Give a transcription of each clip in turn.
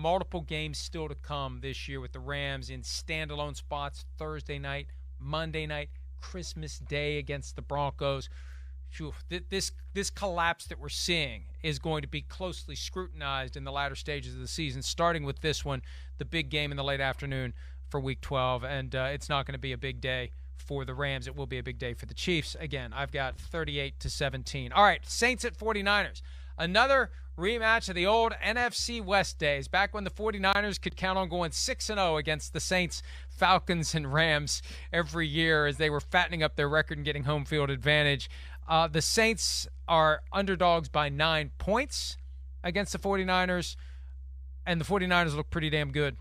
multiple games still to come this year with the Rams in standalone spots Thursday night, Monday night, Christmas Day against the Broncos. Phew, this collapse that we're seeing is going to be closely scrutinized in the latter stages of the season, starting with this one, the big game in the late afternoon for Week 12, and it's not going to be a big day for the Rams. It will be a big day for the Chiefs. Again, I've got 38-17. All right, Saints at 49ers. Another rematch of the old NFC West days, back when the 49ers could count on going 6-0 against the Saints, Falcons, and Rams every year as they were fattening up their record and getting home field advantage. The Saints are underdogs by 9 points against the 49ers, and the 49ers look pretty damn good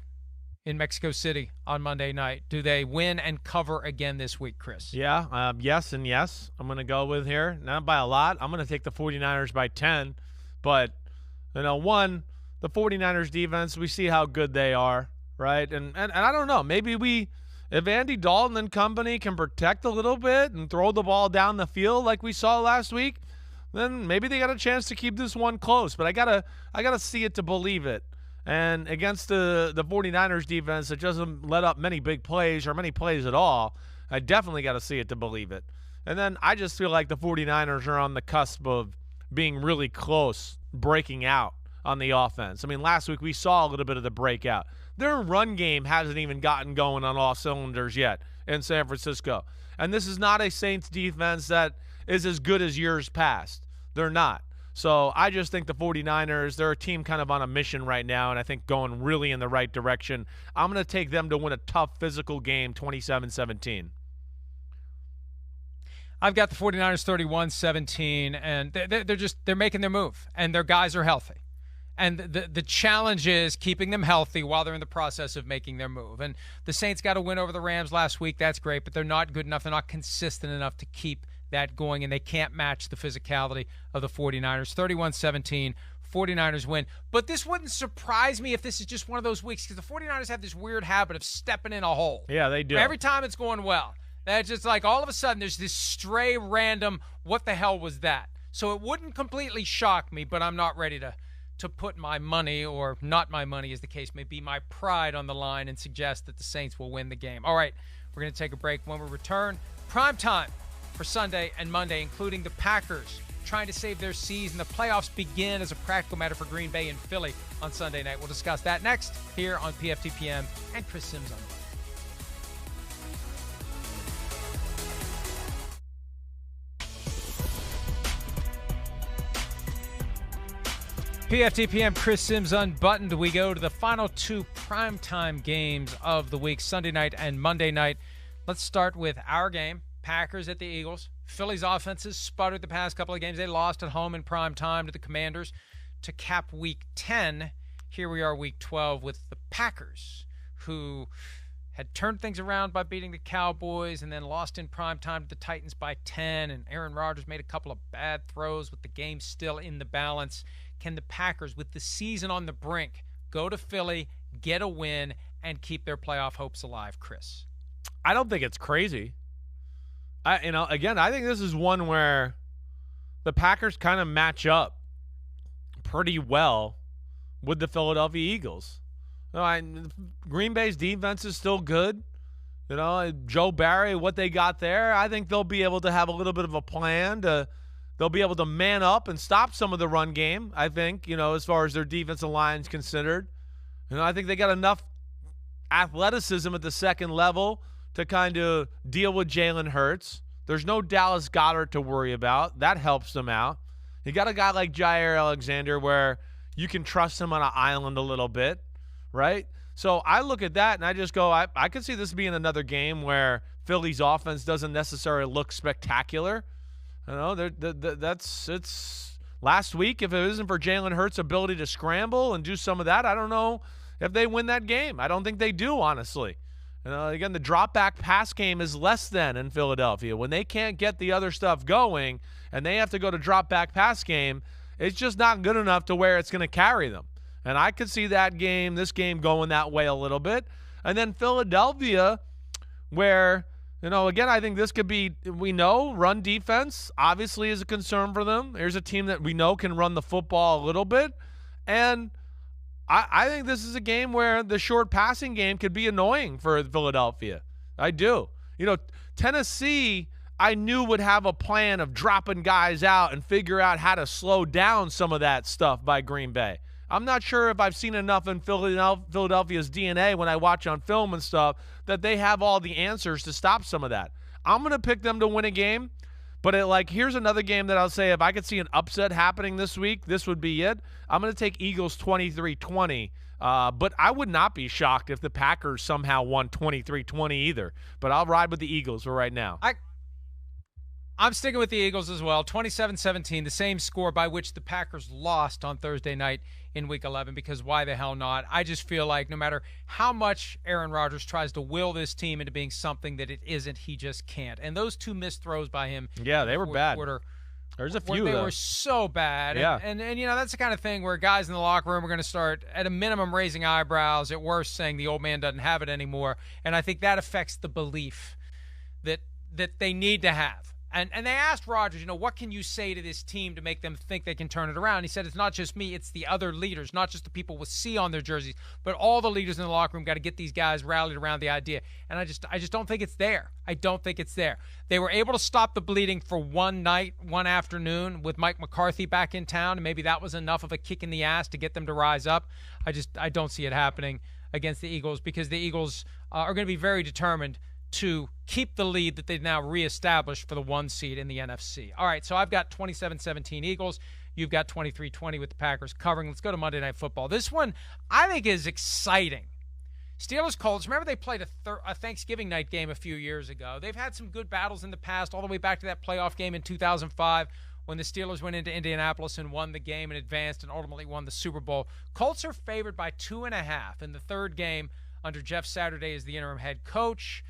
in Mexico City on Monday night. Do they win and cover again this week, Chris? Yeah, yes and yes. I'm going to go with here. Not by a lot. I'm going to take the 49ers by 10. But, the 49ers defense, we see how good they are, right? And I don't know. Maybe if Andy Dalton and company can protect a little bit and throw the ball down the field like we saw last week, then maybe they got a chance to keep this one close. But I gotta see it to believe it. And against the 49ers defense that doesn't let up many big plays or many plays at all, I definitely got to see it to believe it. And then I just feel like the 49ers are on the cusp of being really close, breaking out on the offense. I mean, last week we saw a little bit of the breakout. Their run game hasn't even gotten going on all cylinders yet in San Francisco. And this is not a Saints defense that is as good as years past. They're not. So I just think the 49ers, they're a team kind of on a mission right now, and I think going really in the right direction. I'm going to take them to win a tough physical game, 27-17. I've got the 49ers 31-17, and they're making their move, and their guys are healthy. And the challenge is keeping them healthy while they're in the process of making their move. And the Saints got a win over the Rams last week. That's great, but they're not good enough. They're not consistent enough to keep that going, and they can't match the physicality of the 49ers. 31-17, 49ers win. But this wouldn't surprise me if this is just one of those weeks, because the 49ers have this weird habit of stepping in a hole. Yeah, they do. Every time it's going well. That's just like all of a sudden there's this stray random, what the hell was that? So it wouldn't completely shock me, but I'm not ready to put my money, or not my money as the case may be, my pride on the line and suggest that the Saints will win the game. All right, we're going to take a break. When we return, prime time for Sunday and Monday, including the Packers trying to save their season. The playoffs begin as a practical matter for Green Bay and Philly on Sunday night. We'll discuss that next here on PFTPM and Chris Sims on PFTPM, Chris Sims Unbuttoned. We go to the final two primetime games of the week, Sunday night and Monday night. Let's start with our game, Packers at the Eagles. Philly's offenses sputtered the past couple of games. They lost at home in prime time to the Commanders to cap Week 10. Here we are, Week 12, with the Packers, who had turned things around by beating the Cowboys and then lost in prime time to the Titans by 10, and Aaron Rodgers made a couple of bad throws with the game still in the balance. Can the Packers, with the season on the brink, go to Philly, get a win, and keep their playoff hopes alive, Chris? I don't think it's crazy. I think this is one where the Packers kind of match up pretty well with the Philadelphia Eagles. Green Bay's defense is still good. Joe Barry, what they got there, I think they'll be able to have a little bit of a plan they'll be able to man up and stop some of the run game, I think, as far as their defensive line's considered. I think they got enough athleticism at the second level to kind of deal with Jalen Hurts. There's no Dallas Goedert to worry about. That helps them out. You got a guy like Jair Alexander where you can trust him on an island a little bit, right? So I look at that and I just go, I could see this being another game where Philly's offense doesn't necessarily look spectacular. It's last week. If it isn't for Jalen Hurts' ability to scramble and do some of that, I don't know if they win that game. I don't think they do, honestly. Again, the drop-back pass game is less than in Philadelphia. When they can't get the other stuff going and they have to go to drop-back pass game, it's just not good enough to where it's going to carry them. And I could see this game going that way a little bit. And then Philadelphia, where, again, I think this could be, we know run defense obviously is a concern for them. There's a team that we know can run the football a little bit. And I think this is a game where the short passing game could be annoying for Philadelphia. I do. Tennessee, I knew would have a plan of dropping guys out and figure out how to slow down some of that stuff by Green Bay. I'm not sure if I've seen enough in Philadelphia's DNA when I watch on film and stuff that they have all the answers to stop some of that. I'm going to pick them to win a game, but here's another game that I'll say if I could see an upset happening this week, this would be it. I'm going to take Eagles 23-20, but I would not be shocked if the Packers somehow won 23-20 either. But I'll ride with the Eagles for right now. I'm sticking with the Eagles as well. 27-17, the same score by which the Packers lost on Thursday night in Week 11, because why the hell not? I just feel like no matter how much Aaron Rodgers tries to will this team into being something that it isn't, he just can't. And those two missed throws by him. Yeah, they were bad. Quarter, there's a few, They were so bad. Yeah. And that's the kind of thing where guys in the locker room are going to start, at a minimum, raising eyebrows, at worst saying the old man doesn't have it anymore. And I think that affects the belief that they need to have. And they asked Rodgers, what can you say to this team to make them think they can turn it around? He said, it's not just me, it's the other leaders, not just the people with C on their jerseys, but all the leaders in the locker room got to get these guys rallied around the idea. And I just don't think it's there. I don't think it's there. They were able to stop the bleeding for one night, one afternoon with Mike McCarthy back in town, and maybe that was enough of a kick in the ass to get them to rise up. I don't see it happening against the Eagles, because the Eagles are going to be very determined to keep the lead that they've now reestablished for the 1 seed in the NFC. All right, so I've got 27-17 Eagles. You've got 23-20 with the Packers covering. Let's go to Monday Night Football. This one I think is exciting. Steelers-Colts, remember they played a Thanksgiving night game a few years ago. They've had some good battles in the past, all the way back to that playoff game in 2005 when the Steelers went into Indianapolis and won the game and advanced and ultimately won the Super Bowl. Colts are favored by 2.5 in the third game under Jeff Saturday as the interim head coach.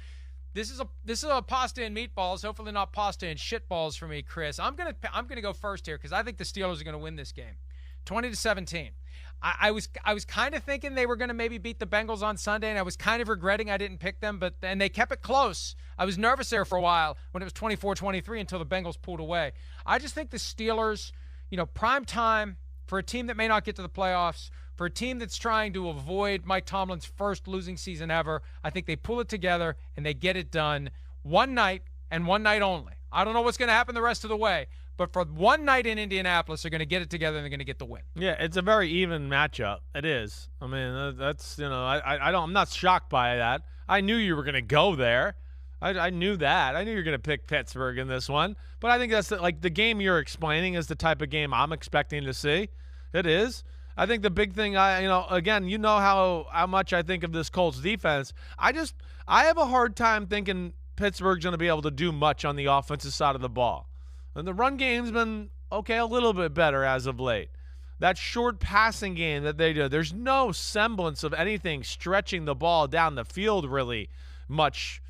This is a pasta and meatballs, hopefully not pasta and shitballs for me, Chris. I'm gonna go first here because I think the Steelers are gonna win this game, 20-17. I was kind of thinking they were gonna maybe beat the Bengals on Sunday, and I was kind of regretting I didn't pick them, and they kept it close. I was nervous there for a while when it was 24-23 until the Bengals pulled away. I just think the Steelers, prime time for a team that may not get to the playoffs, for a team that's trying to avoid Mike Tomlin's first losing season ever, I think they pull it together and they get it done one night and one night only. I don't know what's going to happen the rest of the way, but for one night in Indianapolis, they're going to get it together and they're going to get the win. Yeah, it's a very even matchup. It is. I mean, that's, I'm not shocked by that. I knew you were going to go there. I knew that. I knew you were going to pick Pittsburgh in this one. But I think that's the game you're explaining is the type of game I'm expecting to see. It is. I think the big thing, again, how much I think of this Colts defense. I have a hard time thinking Pittsburgh's going to be able to do much on the offensive side of the ball. And the run game's been, a little bit better as of late. That short passing game that they do, there's no semblance of anything stretching the ball down the field really much,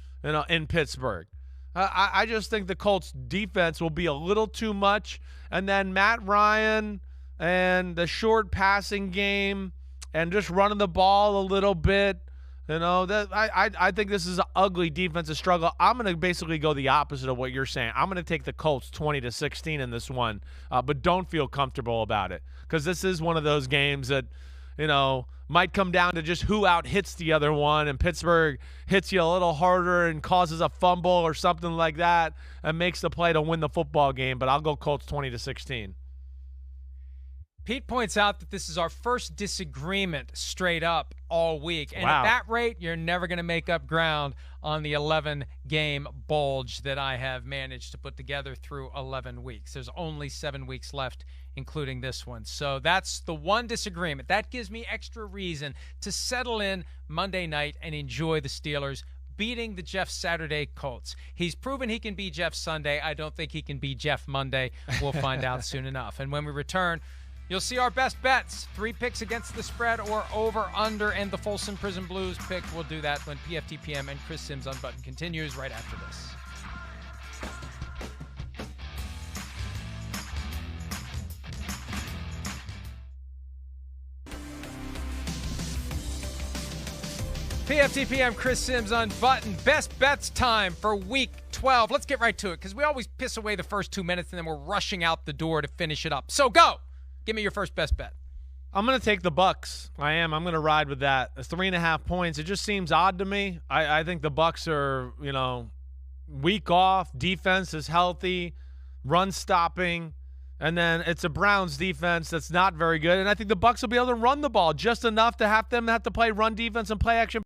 in Pittsburgh. I just think the Colts defense will be a little too much. And then Matt Ryan and the short passing game and just running the ball a little bit, that I think this is an ugly defensive struggle. I'm going to basically go the opposite of what you're saying. I'm going to take the Colts 20-16 in this one, but don't feel comfortable about it because this is one of those games that, might come down to just who out hits the other one, and Pittsburgh hits you a little harder and causes a fumble or something like that and makes the play to win the football game, but I'll go Colts 20-16. Pete points out that this is our first disagreement straight up all week. And wow. At that rate, you're never going to make up ground on the 11-game bulge that I have managed to put together through 11 weeks. There's only 7 weeks left, including this one. So that's the one disagreement. That gives me extra reason to settle in Monday night and enjoy the Steelers beating the Jeff Saturday Colts. He's proven he can be Jeff Sunday. I don't think he can be Jeff Monday. We'll find out soon enough. And when we return, you'll see our best bets, 3 picks against the spread or over, under, and the Folsom Prison Blues pick. We'll do that when PFTPM and Chris Sims Unbuttoned continues right after this. PFTPM, Chris Sims Unbuttoned. Best bets time for Week 12. Let's get right to it because we always piss away the first 2 minutes and then we're rushing out the door to finish it up. So go! Give me your first best bet. I'm going to take the Bucks. I am. I'm going to ride with that. 3.5 points. It just seems odd to me. I think the Bucks are, week off. Defense is healthy. Run stopping. And then it's a Browns defense that's not very good. And I think the Bucks will be able to run the ball just enough to have them have to play run defense and play action